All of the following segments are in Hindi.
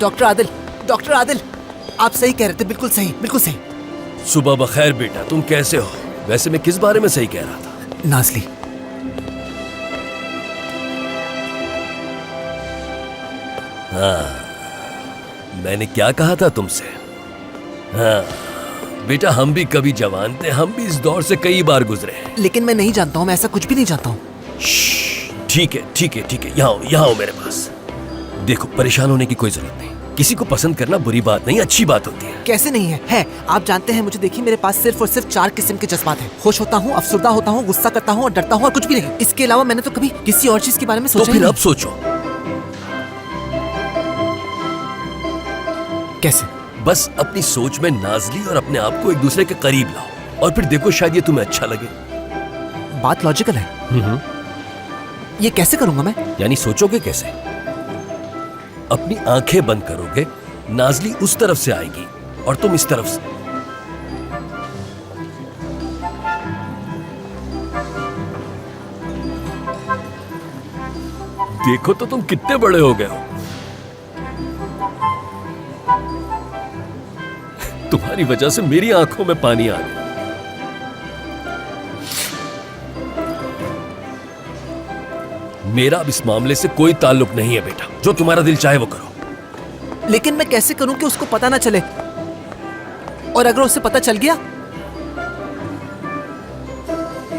डॉक्टर आदिल, आप सही कह रहे थे, बिल्कुल सही, बिल्कुल सही। सुबह बखैर बेटा, तुम कैसे हो? वैसे मैं किस बारे में सही कह रहा था? नाज़ली, हाँ, मैंने क्या कहा था तुमसे? हाँ बेटा, हम भी कभी जवान थे, हम भी इस दौर से कई बार गुजरे हैं। लेकिन मैं नहीं जानता हूँ, मैं ऐसा कुछ भी नहीं जानता हूँ। ठीक है ठीक है ठीक है, यहाँ आओ मेरे पास। देखो, परेशान होने की कोई जरूरत नहीं। किसी को पसंद करना बुरी बात नहीं, अच्छी बात होती है। कैसे नहीं है? आप जानते हैं, मुझे देखिए, मेरे पास सिर्फ और सिर्फ 4 किस्म के जज्बात हैं। खुश होता हूँ, अफसरदा होता हूँ, गुस्सा करता हूँ और डरता हूँ, और कुछ भी नहीं। इसके अलावा मैंने तो कभी किसी और चीज के बारे में सोचा तो ही फिर नहीं। अब सोचो। कैसे? बस अपनी सोच में नाज़ली और अपने आप को एक दूसरे के करीब लाओ, और फिर देखो शायद ये तुम्हें अच्छा लगे। बात लॉजिकल है। ये कैसे करूंगा मैं? यानी सोचोगे कैसे? अपनी आंखें बंद करोगे, नाज़ली उस तरफ से आएगी और तुम इस तरफ से। देखो तो तुम कितने बड़े हो गए हो। तुम्हारी वजह से मेरी आंखों में पानी आ गया। मेरा अब इस मामले से कोई ताल्लुक नहीं है बेटा, जो तुम्हारा दिल चाहे वो करो। लेकिन मैं कैसे करूं कि उसको पता ना चले? और अगर उसे पता चल गया?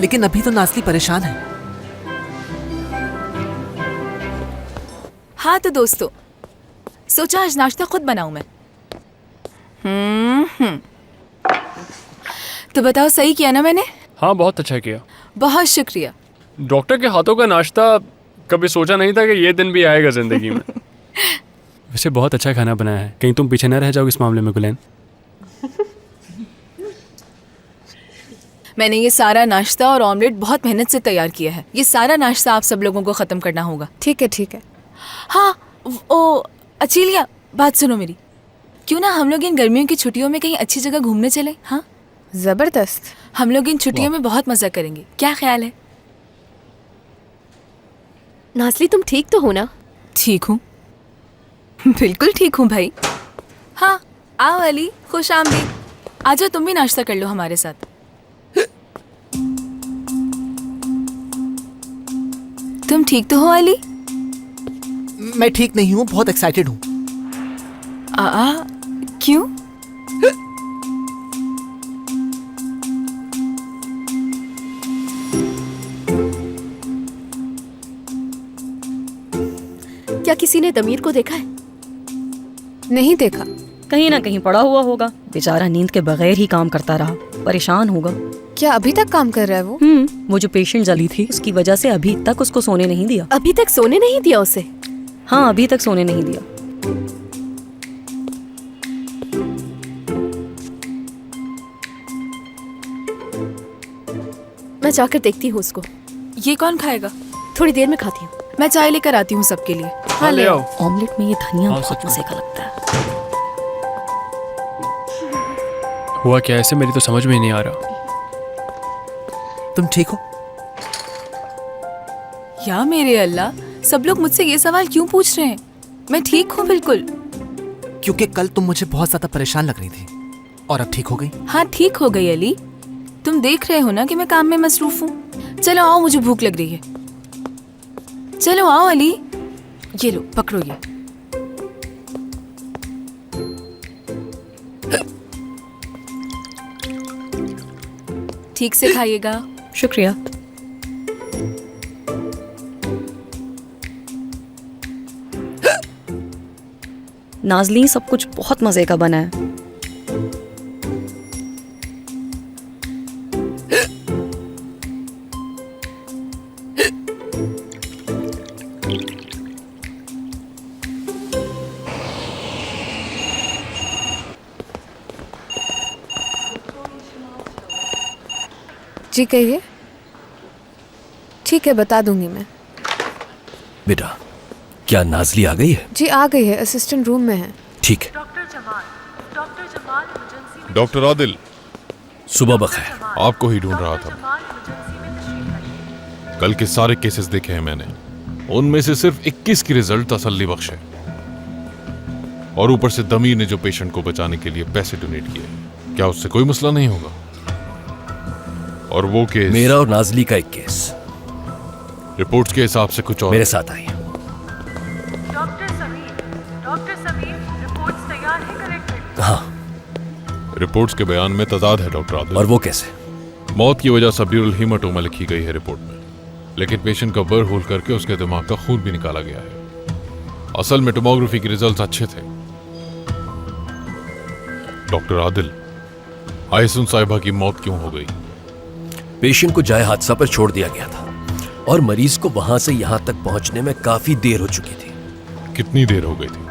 लेकिन अभी तो नाज़ली परेशान है। हाँ तो दोस्तों, सोचा आज नाश्ता खुद बनाऊं मैं। तो बताओ, सही किया ना मैंने? हाँ, बहुत अच्छा किया। बहुत शुक्रिया। डॉक्टर के हाथों का नाश्ता कभी सोचा नहीं था कि ये दिन भी आएगा जिंदगी में। वैसे बहुत अच्छा खाना बनाया है, कहीं तुम पीछे न रह जाओगे इस मामले में गुलैन। मैंने ये सारा नाश्ता और ऑमलेट बहुत मेहनत से तैयार किया है। ये सारा नाश्ता आप सब लोगों को खत्म करना होगा। ठीक है ठीक है। हाँ, ओ अचीलिया, बात सुनो मेरी। क्यों ना हम लोग इन गर्मियों की छुट्टियों में कहीं अच्छी जगह घूमने चले? हाँ जबरदस्त। हम लोग इन छुट्टियों में बहुत मजा करेंगे, क्या ख्याल है? नाज़ली, तुम ठीक तो हो ना? ठीक हूँ, बिल्कुल ठीक हूँ भाई। हाँ आओ अली, खुश आमदीद। आ जाओ, तुम भी नाश्ता कर लो हमारे साथ। तुम ठीक तो हो अली? मैं ठीक नहीं हूँ, बहुत एक्साइटेड हूँ। क्यों? क्या किसी ने दमीर को देखा है? नहीं देखा। कहीं ना कहीं पड़ा हुआ होगा, बेचारा नींद के बगैर ही काम करता रहा, परेशान होगा। क्या अभी तक काम कर रहा है वो? वो जो पेशेंट जली थी उसकी वजह से अभी तक उसको सोने नहीं दिया। अभी तक सोने नहीं दिया उसे? हाँ, अभी तक सोने नहीं दिया। मैं जाकर देखती हूँ उसको। ये कौन खाएगा? थोड़ी देर में खाती हूँ। मैं चाय लेकर आती हूँ सबके लिए। हाँ ले आओ। ऑमलेट में ये धनिया हाँ, बहुत सच मजे का लगता है। हुआ क्या ऐसे, मेरी तो समझ में ही नहीं आ रहा। तुम ठीक हो? या मेरे अल्लाह, सब लोग मुझसे ये सवाल क्यों पूछ रहे हैं? मैं ठीक हूँ बिल्कुल। क्योंकि कल तुम मुझे बहुत ज्यादा परेशान लग रही थी, और अब ठीक हो गई। हाँ ठीक हो गई अली। तुम देख रहे हो ना कि मैं काम में मसरूफ हूँ। चलो आओ, मुझे भूख लग रही है। चलो आओ अली, ये लो पकड़ो ये। ठीक से खाइएगा। शुक्रिया। नाज़ली, सब कुछ बहुत मजे का बना है। जी कहिए। ठीक है, बता दूंगी मैं। बेटा, क्या नाज़ली आ गई है? जी आ गई है, असिस्टेंट रूम में है। ठीक है। डॉक्टर आदिल, सुबह बखैर। आपको ही ढूंढ रहा था। कल के सारे केसेस देखे हैं मैंने, उनमें से सिर्फ 21 की रिजल्ट तसल्ली बख्श है। और ऊपर से दमीर ने जो पेशेंट को बचाने के लिए पैसे डोनेट किए, क्या उससे कोई मसला नहीं होगा? और वो केस मेरा और नाजली का एक केस रिपोर्ट्स के हिसाब से कुछ और मेरे साथ आई। हाँ, रिपोर्ट्स के बयान में तजाद है डॉक्टर आदिल। और वो कैसे? मौत की वजह सबड्यूरल हीमाटोमा लिखी गई है रिपोर्ट में, लेकिन पेशेंट का बर होल करके उसके दिमाग का खून भी निकाला गया है। असल में टोमोग्राफी के रिजल्ट्स अच्छे थे। डॉक्टर आदिल, आयसुन साहिबा की मौत क्यों हो गई? पेशेंट को जाए हादसा पर छोड़ दिया गया था और मरीज को वहां से यहां तक पहुंचने में काफी देर हो चुकी थी। कितनी देर हो गई थी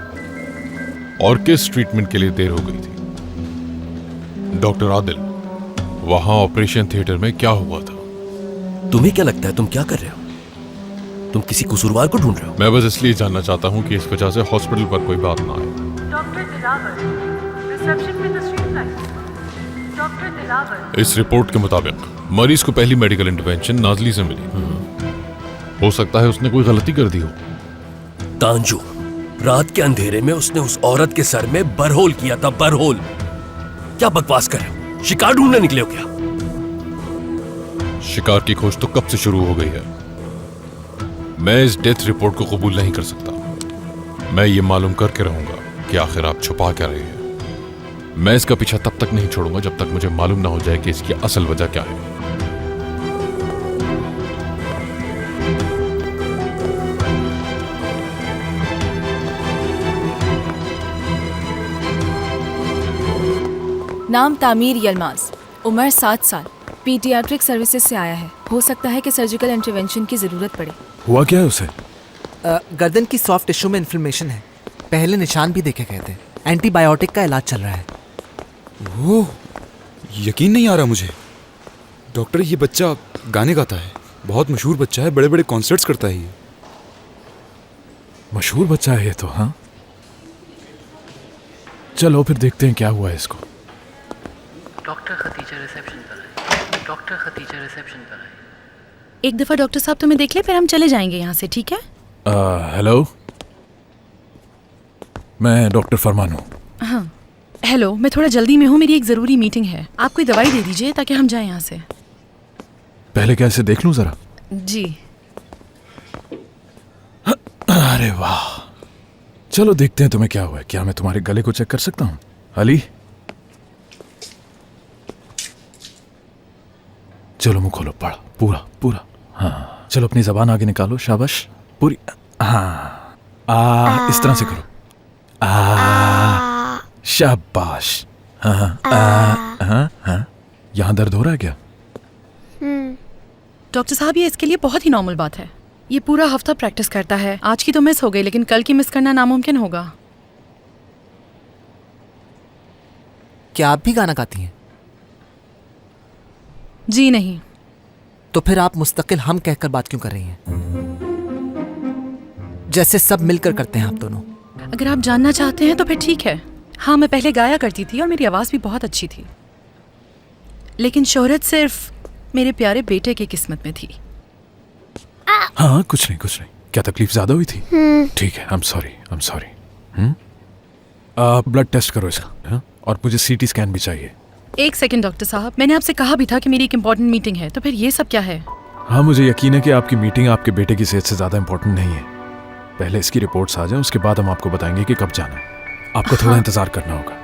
और किस ट्रीटमेंट के लिए देर हो गई थी? डॉक्टर आदिल, वहां ऑपरेशन थिएटर में क्या हुआ था? तुम्हें क्या लगता है तुम क्या कर रहे हो? तुम किसी कसूरवार को ढूंढ रहे हो? मैं बस इसलिए जानना चाहता हूं कि इस वजह से हॉस्पिटल पर कोई बात ना आए। इस रिपोर्ट के मुताबिक मरीज को पहली मेडिकल इंटरवेंशन नाजली से मिली। हो सकता है उसने कोई गलती कर दी हो। तांजू, रात के अंधेरे में उसने उस औरत के सर में बरहोल किया था। बरहोल? क्या बकवास कर रहे हो? शिकार ढूंढने निकले हो क्या? शिकार की खोज तो कब से शुरू हो गई है। मैं इस डेथ रिपोर्ट को कबूल नहीं कर सकता। मैं ये मालूम करके रहूंगा कि आखिर आप छुपा क्या रहे हैं। मैं इसका पीछा तब तक नहीं छोड़ूंगा जब तक मुझे मालूम ना हो जाए कि इसकी असल वजह क्या है। नाम तामीर यलमाज, उम्र 7 साल, पीडियाट्रिक सर्विसेज से आया है। हो सकता है कि सर्जिकल इंटरवेंशन की ज़रूरत पड़े। हुआ क्या है उसे? गर्दन की सॉफ्ट टिश्यू में इन्फ्लेमेशन है। पहले निशान भी देखे गए थे। एंटीबायोटिक का इलाज चल रहा है। ओह, यकीन नहीं आ रहा मुझे। डॉक्टर, ये बच्चा गाने गाता है, बहुत मशहूर बच्चा है, बड़े बड़े कॉन्सर्ट्स करता है ये। मशहूर बच्चा है ये तो। हाँ, चलो फिर देखते हैं क्या हुआ है इसको। डॉक्टर खतीजा रिसेप्शन पर है। डॉक्टर खतीजा रिसेप्शन पर है। एक दफा डॉक्टर साहब तुम्हें देख ले, फिर हम चले जाएंगे यहाँ से, ठीक है? हेलो, मैं डॉक्टर फरमान हूँ। हाँ, हेलो, मैं थोड़ा जल्दी में हूँ, मेरी एक ज़रूरी मीटिंग है। आप कोई दवाई दे दीजिए ताकि हम जाएं यहाँ से। पहले क्या इसे देख लूँ जरा? जी। अरे वाह, चलो देखते हैं तुम्हें क्या हुआ है। क्या मैं तुम्हारे गले को चेक कर सकता हूँ? अली, चलो मुंह खोलो, पढ़ पूरा पूरा। हाँ, चलो अपनी जबान आगे निकालो, शाबाश, पूरी। हाँ, इस तरह से करो। शाबाश। हाँ, यहाँ दर्द हो रहा है क्या? डॉक्टर साहब, ये इसके लिए बहुत ही नॉर्मल बात है। ये पूरा हफ्ता प्रैक्टिस करता है। आज की तो मिस हो गई, लेकिन कल की मिस करना नामुमकिन होगा। क्या आप भी गाना गाती हैं? जी नहीं। तो फिर आप मुस्तकिल हम कहकर बात क्यों कर रही हैं? जैसे सब मिलकर करते हैं आप दोनों। अगर आप जानना चाहते हैं तो फिर ठीक है। हाँ, मैं पहले गाया करती थी और मेरी आवाज़ भी बहुत अच्छी थी, लेकिन शोहरत सिर्फ मेरे प्यारे बेटे की किस्मत में थी। हाँ, कुछ नहीं कुछ नहीं। क्या तकलीफ ज्यादा हुई थी? ठीक है, I am sorry. Blood test करो इसका। हाँ? और मुझे सीटी स्कैन भी चाहिए। एक सेकंड डॉक्टर साहब, मैंने आपसे कहा भी था कि मेरी एक इम्पोर्टेंट मीटिंग है, तो फिर ये सब क्या है? हाँ, मुझे यकीन है कि आपकी मीटिंग आपके बेटे की सेहत से ज़्यादा इंपॉर्टेंट नहीं है। पहले इसकी रिपोर्ट्स आ जाएं, उसके बाद हम आपको बताएंगे कि कब जाना है। आपको थोड़ा इंतज़ार करना होगा।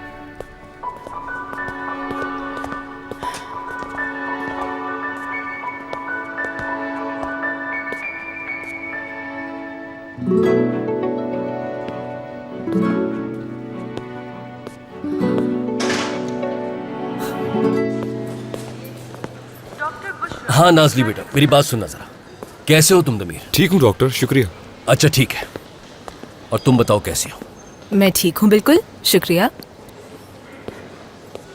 हाँ नाजली बेटा, मेरी बात सुनना जरा। कैसे हो तुम दमीर? ठीक हूँ डॉक्टर, शुक्रिया। अच्छा ठीक है, और तुम बताओ कैसी हो? मैं ठीक हूँ, बिल्कुल, शुक्रिया।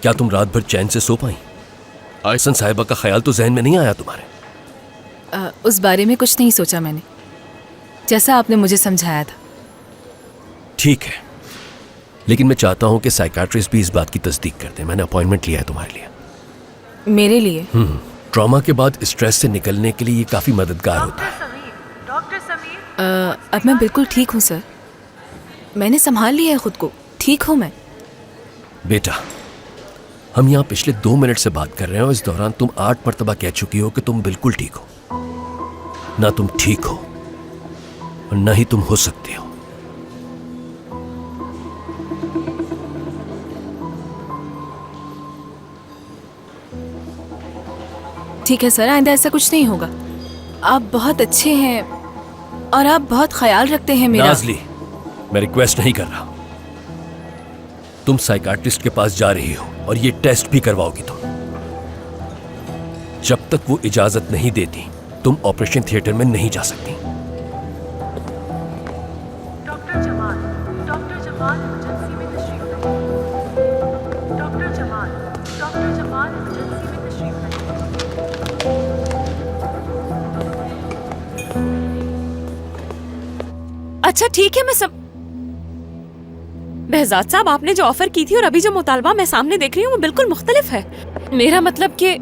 क्या तुम रात भर चैन से सो पाई? आयसन साहिबा का ख्याल तो जहन में नहीं आया तुम्हारे? उस बारे में कुछ नहीं सोचा मैंने, जैसा आपने मुझे समझाया था। ठीक है, लेकिन मैं चाहता हूँ कि साइकाट्रिस्ट भी इस बात की तस्दीक कर दे। मैंने अपॉइंटमेंट लिया है तुम्हारे लिए। मेरे लिए? ट्रॉमा के बाद स्ट्रेस से निकलने के लिए ये काफी मददगार होता है। अब मैं बिल्कुल ठीक हूँ सर, मैंने संभाल लिया है खुद को। ठीक ठीक हूँ मैं। बेटा, हम यहाँ पिछले 2 मिनट से बात कर रहे हो। इस दौरान तुम 8 मर्तबा कह चुकी हो कि तुम बिल्कुल ठीक हो। ना तुम ठीक हो और ना ही तुम हो सकती हो। ठीक है सर, आइंदा ऐसा कुछ नहीं होगा। आप बहुत अच्छे हैं और आप बहुत ख्याल रखते हैं मेरा। नाज़ली, मैं रिक्वेस्ट नहीं कर रहा। तुम साइकाट्रिस्ट के पास जा रही हो और ये टेस्ट भी करवाओगी तुम। जब तक वो इजाजत नहीं देती तुम ऑपरेशन थिएटर में नहीं जा सकती। डॉक्टर जमाल इमरजेंसी में तशरीफ लाइए। डॉक्टर जमाल इमरजेंसी में तशरीफ लाइए। अच्छा ठीक है, मैं सब बहजाद साहब, आपने जो ऑफर की थी और अभी जो मुतालबा मैं सामने देख रही हूँ वो बिल्कुल मुख्तलिफ है। मेरा मतलब कि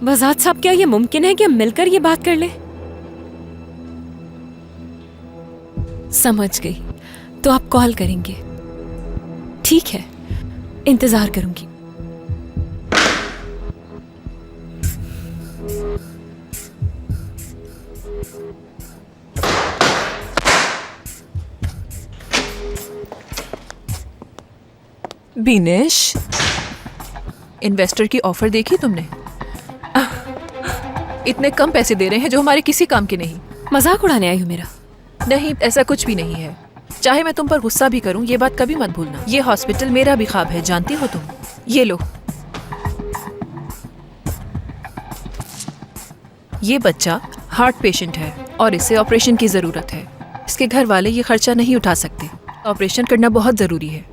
बहजाद साहब, क्या ये मुमकिन है कि हम मिलकर ये बात कर लें? समझ गई, तो आप कॉल करेंगे? ठीक है, इंतजार करूंगी। बीनेश, इन्वेस्टर की ऑफर देखी तुमने? इतने कम पैसे दे रहे हैं जो हमारे किसी काम के नहीं। मजाक उड़ाने आई हूँ मेरा? नहीं, ऐसा कुछ भी नहीं है। चाहे मैं तुम पर गुस्सा भी करूं, ये बात कभी मत भूलना। ये हॉस्पिटल मेरा भी ख्वाब है, जानती हो तुम। ये लो, ये बच्चा हार्ट पेशेंट है और इसे ऑपरेशन की जरूरत है। इसके घर वाले ये खर्चा नहीं उठा सकते। ऑपरेशन करना बहुत जरूरी है।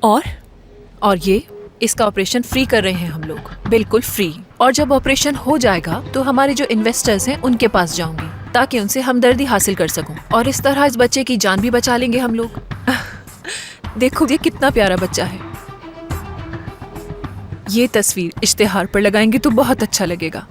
और ये इसका ऑपरेशन फ्री कर रहे हैं हम लोग, बिल्कुल फ्री। और जब ऑपरेशन हो जाएगा तो हमारे जो इन्वेस्टर्स हैं उनके पास जाऊंगी ताकि उनसे हमदर्दी हासिल कर सकूं और इस तरह इस बच्चे की जान भी बचा लेंगे हम लोग। देखो ये कितना प्यारा बच्चा है। ये तस्वीर इश्तिहार पर लगाएंगे तो बहुत अच्छा लगेगा।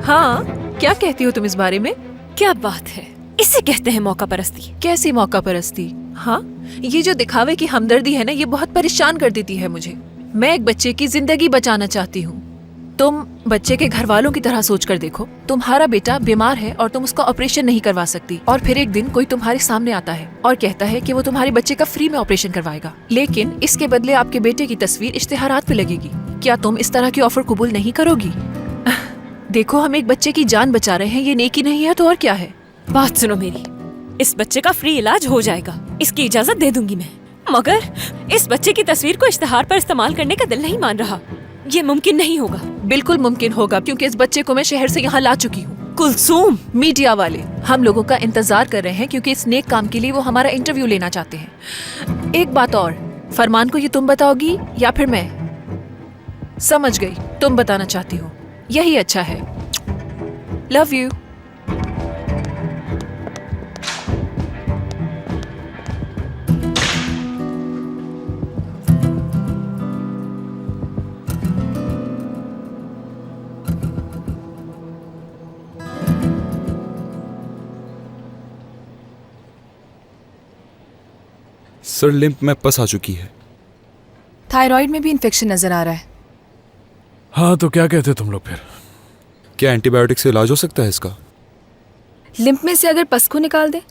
हाँ, क्या कहती हो तुम इस बारे में? क्या बात है, इसे कहते हैं मौका परस्ती। कैसी मौका परस्ती? हाँ, ये जो दिखावे की हमदर्दी है ना, ये बहुत परेशान कर देती है मुझे। मैं एक बच्चे की जिंदगी बचाना चाहती हूँ। तुम बच्चे के घर वालों की तरह सोच कर देखो। तुम्हारा बेटा बीमार है और तुम उसका ऑपरेशन नहीं करवा सकती, और फिर एक दिन कोई तुम्हारे सामने आता है और कहता है कि वो तुम्हारे बच्चे का फ्री में ऑपरेशन करवाएगा, लेकिन इसके बदले आपके बेटे की तस्वीर इश्तिहारात पे लगेगी। क्या तुम इस तरह की ऑफर कबूल नहीं करोगी? देखो, हम एक बच्चे की जान बचा रहे हैं, ये नेकी नहीं है तो और क्या है? बात सुनो मेरी, इस बच्चे का फ्री इलाज हो जाएगा, इसकी इजाजत दे दूंगी मैं, मगर इस बच्चे की तस्वीर को इश्तिहार पर इस्तेमाल करने का दिल नहीं मान रहा। ये मुमकिन नहीं होगा। बिल्कुल मुमकिन होगा, क्योंकि इस बच्चे को मैं शहर से यहाँ ला चुकी हूँ। कुलसूम, मीडिया वाले हम लोगों का इंतजार कर रहे हैं क्योंकि इस नेक काम के लिए वो हमारा इंटरव्यू लेना चाहते हैं। एक बात और, फरमान को ये तुम बताओगी या फिर मैं? समझ गई, तुम बताना चाहती हो, यही अच्छा है। Love you. सर, लिम्फ में पस आ चुकी है। थायराइड में भी इन्फेक्शन नजर आ रहा है। हाँ, तो क्या कहते तुम लोग फिर? क्या एंटीबायोटिक से इलाज हो सकता है इसका? लिम्फ में से अगर पस को निकाल दे?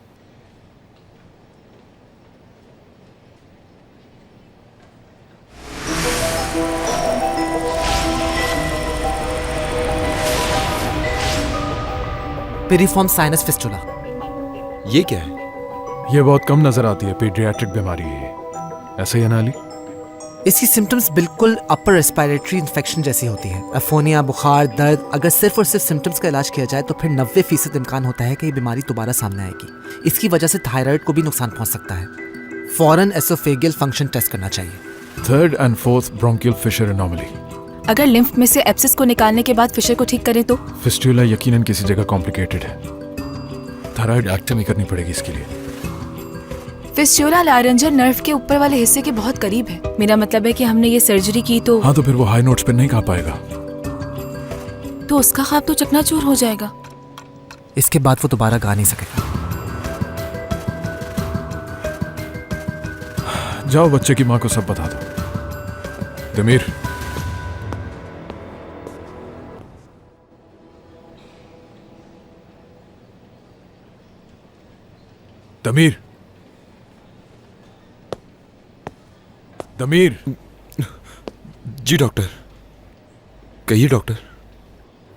पेरिफॉर्म साइनस फिस्टुला। ये क्या है? ये बहुत कम नजर आती है, पीडियाट्रिक बीमारी है ये। ऐसा ही है ना अली? इसकी सिम्टम्स बिल्कुल अपर रेस्पिरेटरी इन्फेक्शन जैसी होती है। अफोनिया, बुखार, दर्द। अगर सिर्फ और सिर्फ सिम्टम्स का इलाज किया जाए तो फिर 90% इम्कान होता है कि ये बीमारी दोबारा सामने आएगी। इसकी वजह से थायराइड को भी नुकसान पहुंच सकता है। फौरन एसोफेगियल फंक्शन टेस्ट करना चाहिए। 3rd and 4th bronchial fissure anomaly. अगर लिम्फ में से एब्सिस को निकालने के बाद फिशर को ठीक करें तो? फिस्टुला यकीनन किसी जगह कॉम्प्लिकेटेड है। थायराइड एक्टमी करनी पड़ेगी इसके लिए। फिस्टुला लारेंजल नर्व के ऊपर वाले हिस्से के बहुत करीब है। मेरा मतलब है कि हमने ये सर्जरी की तो? हाँ, तो फिर वो हाई नोट्स पे नहीं गा पाएगा। तो उसका ख्वाब तो चकनाचूर हो जाएगा। इसके बाद वो दोबारा गा नहीं सकेगा। जाओ बच्चे की माँ को सब बता दो। तमीर, तमीर, तमीर। जी डॉक्टर। कहिए डॉक्टर।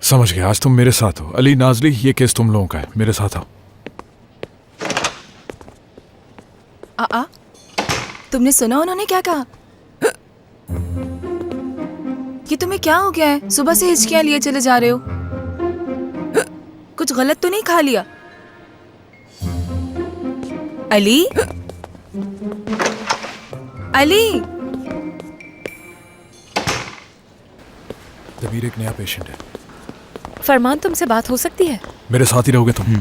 समझ गया, आज तुम मेरे साथ हो। अली, नाजली, ये केस तुम लोगों का है, मेरे साथ आओ। आ तुमने सुना उन्होंने क्या कहा? ये तुम्हें क्या हो गया है? सुबह से हिचकियां लिए चले जा रहे हो। कुछ गलत तो नहीं खा लिया? अली, अली। तमीर एक नया पेशेंट है। फरमान, तुमसे बात हो सकती है? मेरे साथ ही रहोगे तुम?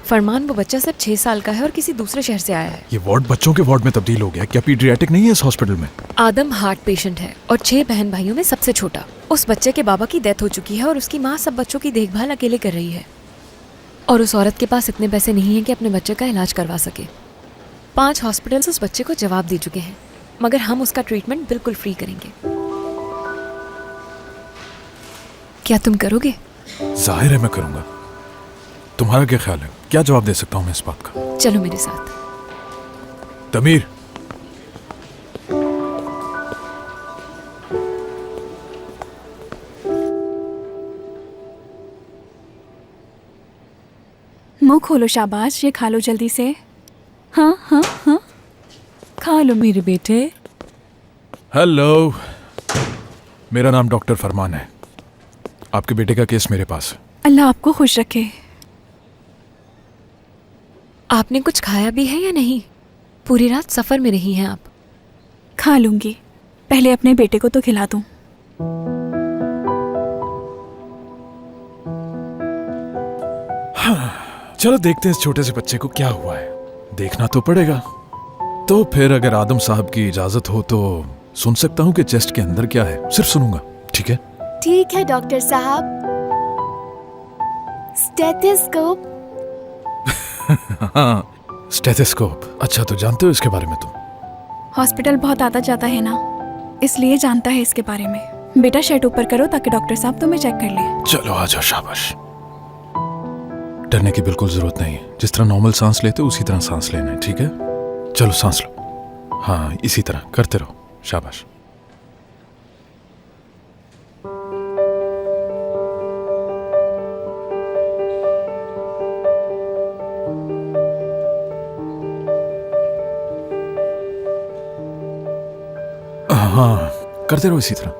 फरमान, वो बच्चा सिर्फ 6 साल का है और किसी दूसरे शहर से आया है। ये वार्ड बच्चों के वार्ड में तब्दील हो गया। क्या पीडियाट्रिक नहीं है इस हॉस्पिटल में? आदम हार्ट पेशेंट है और 6 बहन भाइयों में सबसे छोटा। उस बच्चे के बाबा की डेथ हो चुकी है और उसकी माँ सब बच्चों की देखभाल अकेले कर रही है। और उस औरत के पास इतने पैसे नहीं हैं कि अपने बच्चे का इलाज करवा सके। 5 हॉस्पिटल्स उस बच्चे को जवाब दे चुके हैं, मगर हम उसका ट्रीटमेंट बिल्कुल फ्री करेंगे। क्या तुम करोगे? जाहिर है मैं करूंगा। तुम्हारा क्या ख्याल है? क्या जवाब दे सकता हूं मैं इस बात का? चलो मेरे साथ। तमीर, मुंह खोलो शाबाश, ये खा लो जल्दी से। हाँ हाँ हाँ, खा लो मेरे बेटे। हेलो, मेरा नाम डॉक्टर फरमान है। आपके बेटे का केस मेरे पास है। अल्लाह आपको खुश रखे। आपने कुछ खाया भी है या नहीं? पूरी रात सफर में रही हैं आप। खा लूंगी, पहले अपने बेटे को तो खिला दूं। हाँ, चलो देखते हैं इस छोटे से बच्चे को क्या हुआ है। देखना तो पड़ेगा। तो फिर अगर आदम साहब की इजाजत हो तो सुन सकता हूँ कि चेस्ट के अंदर क्या है। सिर्फ सुनूंगा, ठीक है? ठीक है डॉक्टर साहब। स्टेथोस्कोप। हाँ, स्टेथोस्कोप। अच्छा, तो जानते हो इसके बारे में तुम? हॉस्पिटल बहुत आता जाता है ना, इसलिए जानता है इसके बारे में। बेटा शर्ट ऊपर करो ताकि डॉक्टर साहब तुम्हें चेक कर लें। चलो आ जाओ, शाबाश। डरने की बिल्कुल जरूरत नहीं है। जिस तरह नॉर्मल सांस लेते हो उसी तरह सांस लेना है, ठीक है? चलो सांस लो। हाँ, इसी तरह करते रहो। शाबाश। हाँ, करते रहो इसी तरह।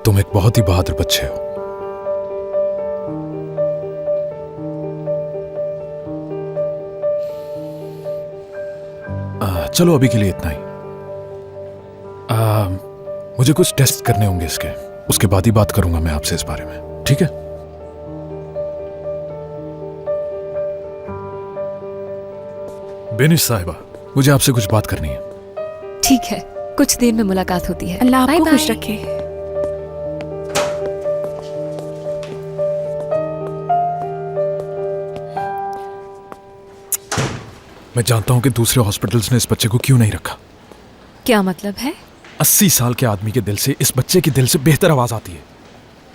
तुम एक बहुत ही बहादुर बच्चे हो। चलो अभी के लिए इतना ही। मुझे कुछ टेस्ट करने होंगे इसके, उसके बाद ही बात करूंगा मैं आपसे इस बारे में, ठीक है? बेनिश साहिबा, मुझे आपसे कुछ बात करनी है। ठीक है, कुछ देर में मुलाकात होती है। अल्लाह बाय आपको बाय। खुश रखे। मैं जानता हूं कि दूसरे हॉस्पिटल्स ने इस बच्चे को क्यों नहीं रखा। क्या मतलब है? 80 साल के आदमी के दिल से इस बच्चे के दिल से बेहतर आवाज आती है।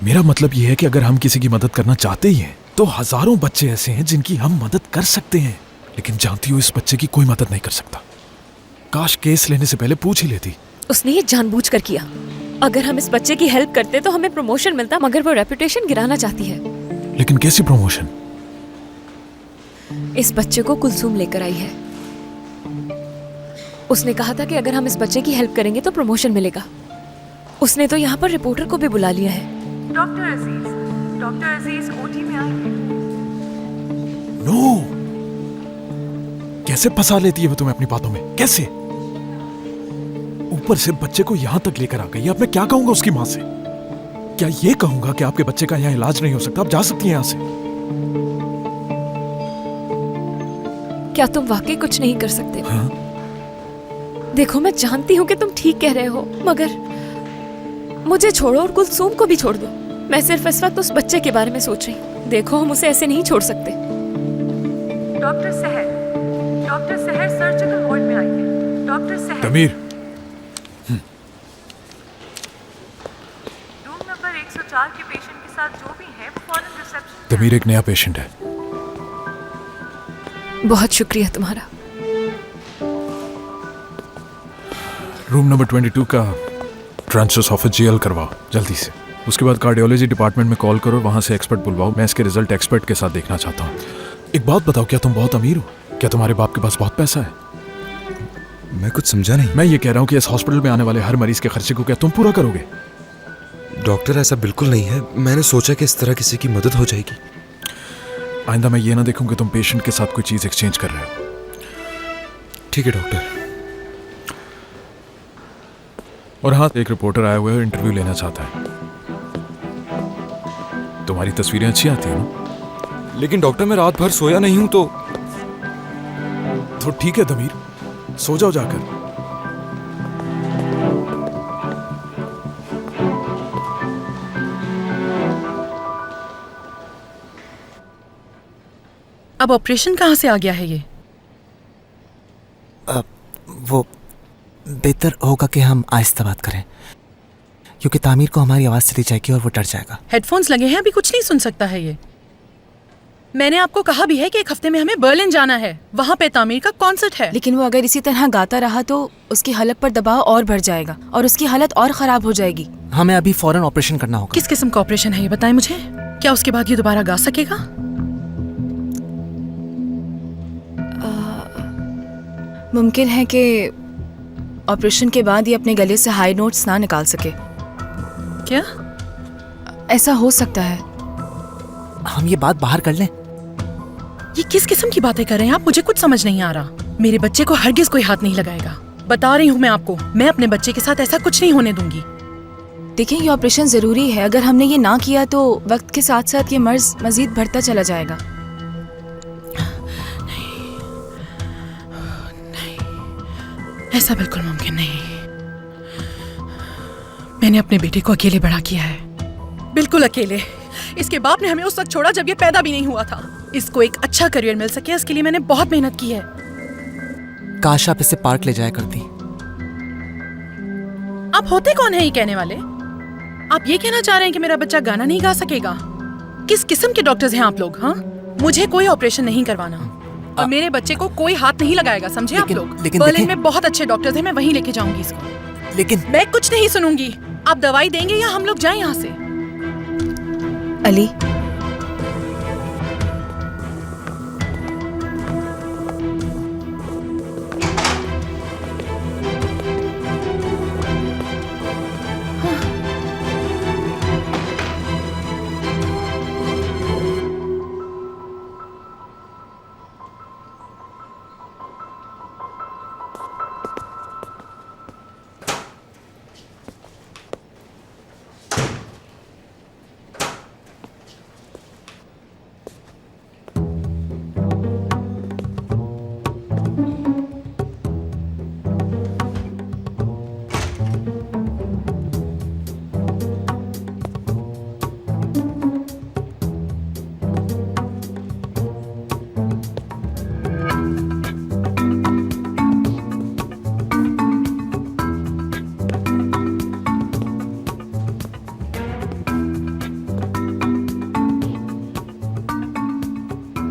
मेरा मतलब यह है कि अगर हम किसी की मदद करना चाहते ही हैं तो हजारों बच्चे ऐसे हैं जिनकी हम मदद कर सकते हैं, लेकिन जानती हो इस बच्चे की कोई मदद नहीं कर सकता। काश केस लेने से पहले पूछ ही लेती। उसने ये जानबूझकर किया। अगर हम इस बच्चे की हेल्प करते तो हमें प्रमोशन मिलता, मगर वो रेपुटेशन गिराना चाहती है। लेकिन कैसी प्रमोशन? इस बच्चे को कुलसूम लेकर आई है। उसने कहा था कि अगर हम इस बच्चे की हेल्प करेंगे तो प्रमोशन मिलेगा। उसने तो यहाँ पर रिपोर्टर को भी बुला लिया है। डॉक्टर अजीज ओटी में आएंगे। नो, कैसे फंसा लेती है वो तुम्हें अपनी बातों में? कैसे? ऊपर से बच्चे को यहां तक लेकर आ गई। अब मैं क्या कहूंगा उसकी मां से? क्या ये कहूंगा कि आपके बच्चे का यहाँ इलाज नहीं हो सकता, आप जा सकती हैं यहां से? क्या तुम वाकई कुछ नहीं कर सकते? हाँ? देखो, मैं जानती हूँ कि तुम ठीक कह रहे हो, मगर मुझे छोड़ो और कुलसूम को भी छोड़ दो। मैं सिर्फ इस वक्त उस बच्चे के बारे में सोच रही हूँ। देखो, हम उसे ऐसे नहीं छोड़ सकते। डॉक्टर सहर सर्जिकल वार्ड में आइए। डॉक्टर सहर। तमीर, रूम नंबर 104 के पेशेंट के साथ जो भी है वो फौरन रिसेप्शन। तमीर एक नया पेशेंट है। बहुत शुक्रिया तुम्हारा। रूम नंबर 22 का ट्रांसोसोफेजियल करवाओ जल्दी से। उसके बाद कार्डियोलॉजी डिपार्टमेंट में कॉल करो, वहां से एक्सपर्ट बुलवाओ। मैं इसके रिजल्ट एक्सपर्ट के साथ देखना चाहता हूँ। एक बात बताओ, क्या तुम बहुत अमीर हो? क्या तुम्हारे बाप के पास बहुत पैसा है? मैं कुछ समझा नहीं। मैं ये कह रहा हूँ कि इस हॉस्पिटल में आने वाले हर मरीज के खर्चे को क्या तुम पूरा करोगे? डॉक्टर ऐसा बिल्कुल नहीं है। मैंने सोचा कि इस तरह किसी की मदद हो जाएगी। आइंदा मैं ये ना देखूं कि तुम पेशेंट के साथ कोई चीज एक्सचेंज कर रहे हो। ठीक है डॉक्टर। और हाँ, एक रिपोर्टर आया हुआ है, इंटरव्यू लेना चाहता है। तुम्हारी तस्वीरें अच्छी आती हैं ना? लेकिन डॉक्टर मैं रात भर सोया नहीं हूं तो ठीक है तमीर, सो जाओ जाकर। अब ऑपरेशन कहाँ से आ गया है ये? वो बेहतर होगा कि हम आहिस्ता बात करें, क्योंकि तामीर को हमारी आवाज़ चली जाएगी और वो डर जाएगा। हेडफोन्स लगे हैं, अभी कुछ नहीं सुन सकता है ये। मैंने आपको कहा भी है कि एक हफ्ते में हमें बर्लिन जाना है, वहाँ पे तामीर का कॉन्सर्ट है। लेकिन वो अगर इसी तरह गाता रहा तो उसकी हलक पर दबाव और बढ़ जाएगा और उसकी हालत और खराब हो जाएगी। हमें अभी फौरन ऑपरेशन करना होगा। किस किस्म का ऑपरेशन है ये बताएं मुझे? क्या उसके बाद ये दोबारा गा सकेगा? मुमकिन है कि ऑपरेशन के बाद ये अपने गले से हाई नोट्स ना निकाल सके। क्या? ऐसा हो सकता है। हम ये बात बाहर कर लें? ये किस किस्म की बातें कर रहे हैं आप? मुझे कुछ समझ नहीं आ रहा। मेरे बच्चे को हरगिज कोई हाथ नहीं लगाएगा, बता रही हूँ मैं आपको। मैं अपने बच्चे के साथ ऐसा कुछ नहीं होने दूंगी। देखिए, ये ऑपरेशन जरूरी है। अगर हमने ये ना किया तो वक्त के साथ साथ ये मर्ज मजीद बढ़ता चला जाएगा। ऐसा बिल्कुल मुमकिन नहीं। मैंने अपने बेटे को अकेले बड़ा किया है, बिल्कुल अकेले। इसके बाप ने हमें उस वक्त छोड़ा जब ये पैदा भी नहीं हुआ था। इसको एक अच्छा करियर मिल सके, इसके लिए मैंने बहुत मेहनत की है। काश आप इसे पार्क ले जाया करती। आप होते कौन है ये कहने वाले? आप ये कहना चाह रहे हैं कि मेरा बच्चा गाना नहीं गा सकेगा? किस किस्म के डॉक्टर्स हैं आप लोग? हाँ, मुझे कोई ऑपरेशन नहीं करवाना और मेरे बच्चे को कोई हाथ नहीं लगाएगा, समझे आप लोग? बर्लिन में बहुत अच्छे डॉक्टर्स हैं, मैं वहीं लेके जाऊंगी इसको। लेकिन मैं कुछ नहीं सुनूंगी। आप दवाई देंगे या हम लोग जाएं यहाँ से? अली,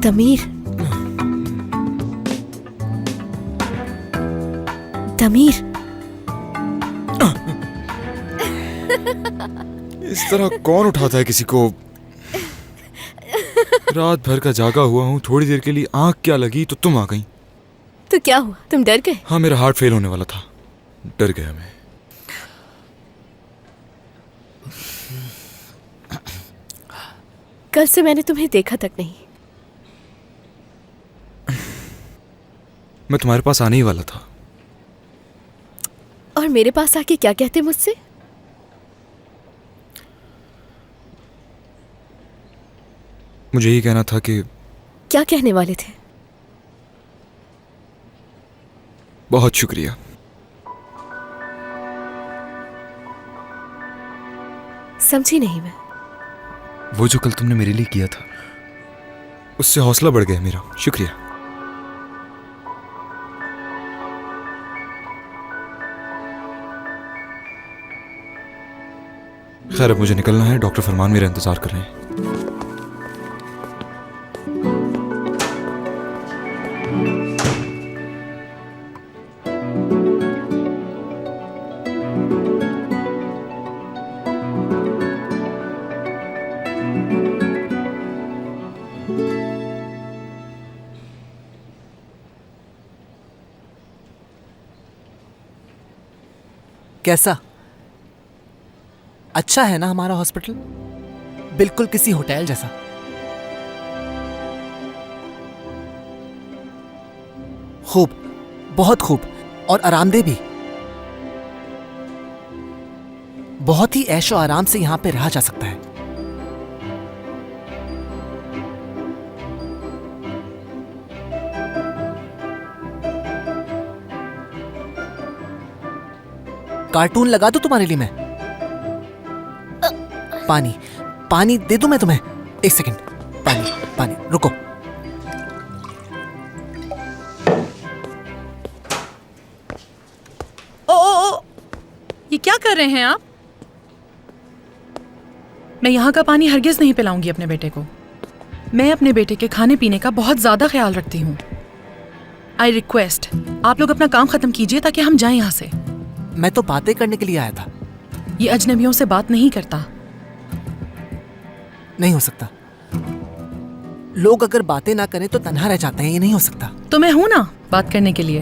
तमीर, तमीर, इस तरह कौन उठाता है किसी को? रात भर का जागा हुआ हूँ, थोड़ी देर के लिए आंख क्या लगी तो तुम आ गई। तो क्या हुआ, तुम डर गए? हाँ, मेरा हार्ट फेल होने वाला था, डर गया मैं। कल से मैंने तुम्हें देखा तक नहीं। मैं तुम्हारे पास आने ही वाला था। और मेरे पास आके क्या कहते मुझसे? मुझे ही कहना था कि क्या कहने वाले थे? बहुत शुक्रिया। समझी नहीं मैं। वो जो कल तुमने मेरे लिए किया था। उससे हौसला बढ़ गया मेरा। शुक्रिया। खैर अब मुझे निकलना है, डॉक्टर फरमान मेरा इंतजार कर रहे हैं। कैसा? अच्छा है ना हमारा हॉस्पिटल? बिल्कुल किसी होटल जैसा। खूब, बहुत खूब और आरामदेह भी। बहुत ही ऐशो आराम से यहां पे रहा जा सकता है। कार्टून लगा दूं तुम्हारे लिए मैं? पानी पानी दे दूं मैं तुम्हें? एक सेकंड, पानी पानी, रुको। ओ, ये क्या कर रहे हैं आप? मैं यहाँ का पानी हरगिज नहीं पिलाऊंगी अपने बेटे को। मैं अपने बेटे के खाने पीने का बहुत ज्यादा ख्याल रखती हूँ। आई रिक्वेस्ट, आप लोग अपना काम खत्म कीजिए ताकि हम जाएं यहाँ से। मैं तो बातें करने के लिए आया था। ये अजनबियों से बात नहीं करता। नहीं हो सकता। लोग अगर बातें ना करें तो तन्हा रह जाते हैं। ये नहीं हो सकता। तो मैं हूं ना बात करने के लिए।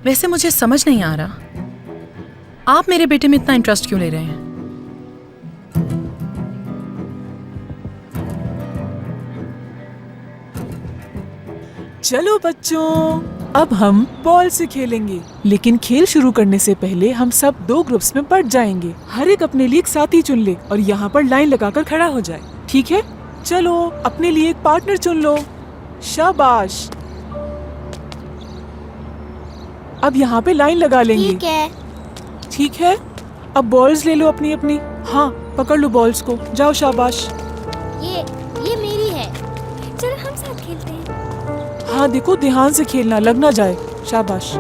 वैसे मुझे समझ नहीं आ रहा आप मेरे बेटे में इतना इंटरेस्ट क्यों ले रहे हैं। चलो बच्चों, अब हम बॉल से खेलेंगे, लेकिन खेल शुरू करने से पहले हम सब 2 ग्रुप्स में बंट जाएंगे। हर एक अपने लिए एक साथी चुन ले और यहाँ पर लाइन लगाकर खड़ा हो जाए, ठीक है? चलो अपने लिए एक पार्टनर चुन लो। शाबाश। अब यहाँ पे लाइन लगा लेंगे। ठीक है। ठीक है, अब बॉल्स ले लो अपनी अपनी। हाँ, पकड़ लो बॉल्स को। जाओ, शाबाश। ये मेरी है। चलो हम साथ खेलते हैं। हाँ देखो, ध्यान से खेलना, लग ना जाए। शाबाश।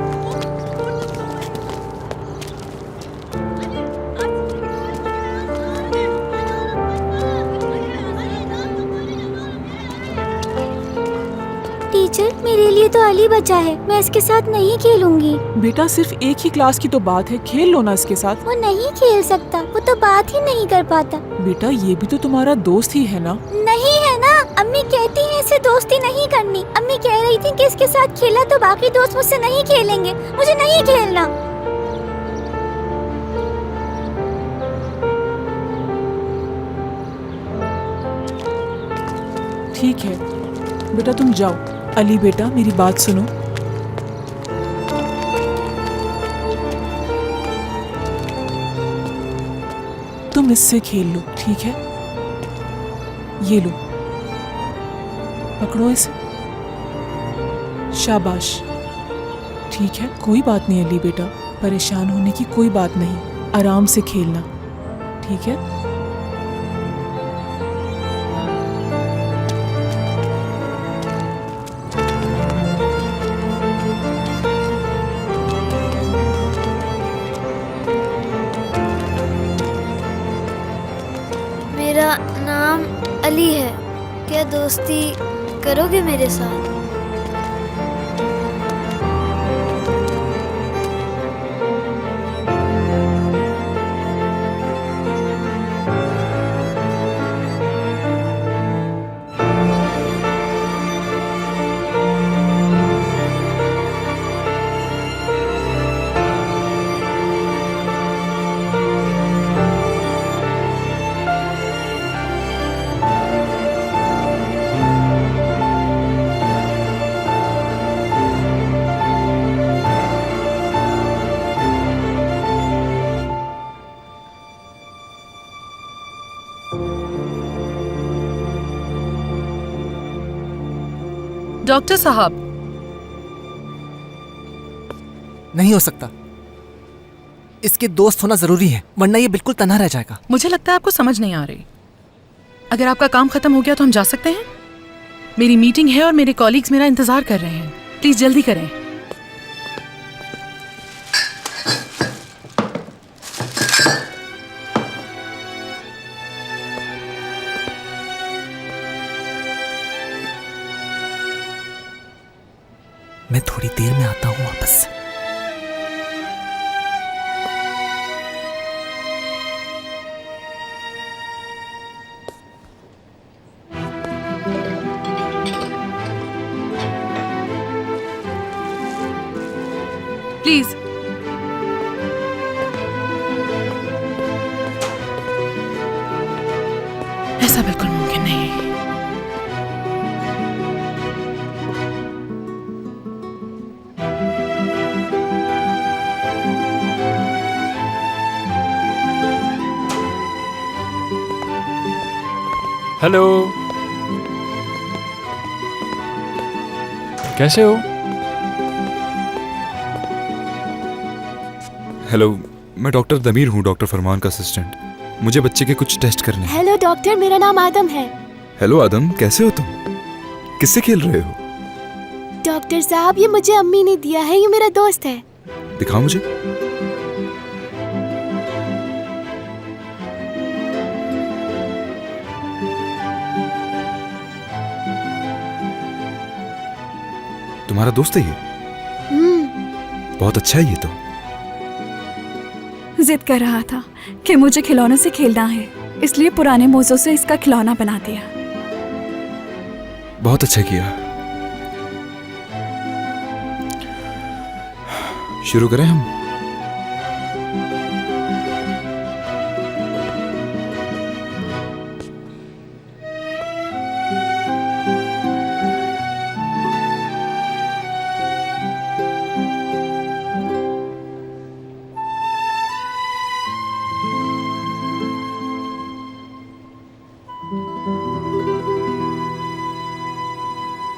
टीचर, मेरे लिए तो अली बचा है, मैं इसके साथ नहीं खेलूंगी। बेटा सिर्फ एक ही क्लास की तो बात है, खेल लो ना इसके साथ। वो नहीं खेल सकता, वो तो बात ही नहीं कर पाता। बेटा ये भी तो तुम्हारा दोस्त ही है ना। नहीं है ना, अम्मी कहती है इसे दोस्ती नहीं करनी। अम्मी कह रही थी कि इसके साथ खेला तो बाकी दोस्त मुझसे नहीं खेलेंगे। मुझे नहीं खेलना। ठीक है बेटा, तुम जाओ। अली बेटा मेरी बात सुनो। तुम इससे खेल लो, ठीक है? ये लो, पकड़ो इसे। शाबाश। ठीक है, कोई बात नहीं अली बेटा, परेशान होने की कोई बात नहीं। आराम से खेलना, ठीक है? मेरा नाम अली है। क्या दोस्ती करोगे मेरे साथ? डॉक्टर साहब, नहीं हो सकता। इसके दोस्त होना जरूरी है, वरना ये बिल्कुल तन्हा रह जाएगा। मुझे लगता है आपको समझ नहीं आ रही। अगर आपका काम खत्म हो गया तो हम जा सकते हैं। मेरी मीटिंग है और मेरे कॉलीग्स मेरा इंतजार कर रहे हैं। प्लीज जल्दी करें। मैं थोड़ी देर में आता हूँ वापस। प्लीज। ऐसा बिल्कुल मुमकिन नहीं है। हेलो, कैसे हो? हेलो, मैं डॉक्टर दमीर हूँ, डॉक्टर फरमान का असिस्टेंट। मुझे बच्चे के कुछ टेस्ट करने हैं। हेलो डॉक्टर, मेरा नाम आदम है। हेलो आदम, कैसे हो तुम? किससे खेल रहे हो? डॉक्टर साहब, ये मुझे अम्मी ने दिया है, ये मेरा दोस्त है। दिखाओ मुझे। तुम्हारा दोस्त है ये? बहुत अच्छा है ये तो। जिद कर रहा था कि मुझे खिलौनों से खेलना है, इसलिए पुराने मोज़ों से इसका खिलौना बना दिया। बहुत अच्छा किया। शुरू करें हम?